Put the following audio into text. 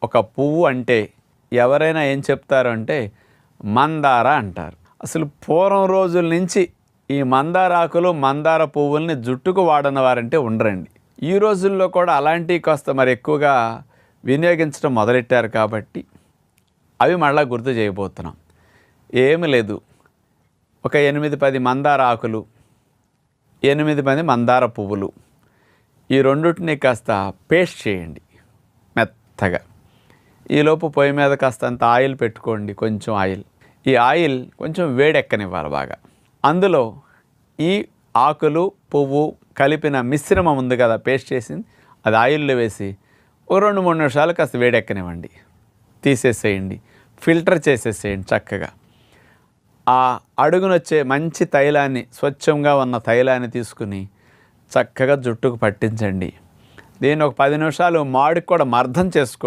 ఒక పువ్వు అంటే ఎవరైనా ఏం చెప్తారు అంటే మందార అంటారు. అసలు పూర్వం రోజుల నుంచి ఈ మందార ఆకులు మందార పువ్వుల్ని జుట్టుకు వాడని వారంటే ఉండరండి. ఈ రోజుల్లో కూడా అలాంటివి కాస్త మరి ఎక్కువగా వినియోగించడం మొదలెట్టారు కాబట్టి అవి మళ్ళీ గుర్తు చేయబోతున్నాం. ఏమి లేదు, ఒక 8-10 మందార ఆకులు, 8 మందార పువ్వులు, ఈ రెండుటిని కాస్త పేస్ట్ చేయండి మెత్తగా. ఈలోపు పొయ్యి మీద కాస్తంత ఆయిల్ పెట్టుకోండి, కొంచెం ఆయిల్. ఈ ఆయిల్ కొంచెం వేడెక్కనివ్వాలి బాగా. అందులో ఈ ఆకులు పువ్వు కలిపిన మిశ్రమం ఉంది కదా, పేస్ట్ చేసింది, అది ఆయిల్లో వేసి ఓ 2-3 నిమిషాలు కాస్త వేడెక్కనివ్వండి. తీసేసేయండి, ఫిల్టర్ చేసేసేయండి చక్కగా. ఆ అడుగునొచ్చే మంచి తైలాన్ని, స్వచ్ఛంగా ఉన్న తైలాన్ని తీసుకుని చక్కగా జుట్టుకు పట్టించండి. దీన్ని ఒక 10 నిమిషాలు మాడికి కూడా మర్దం చేసుకోండి.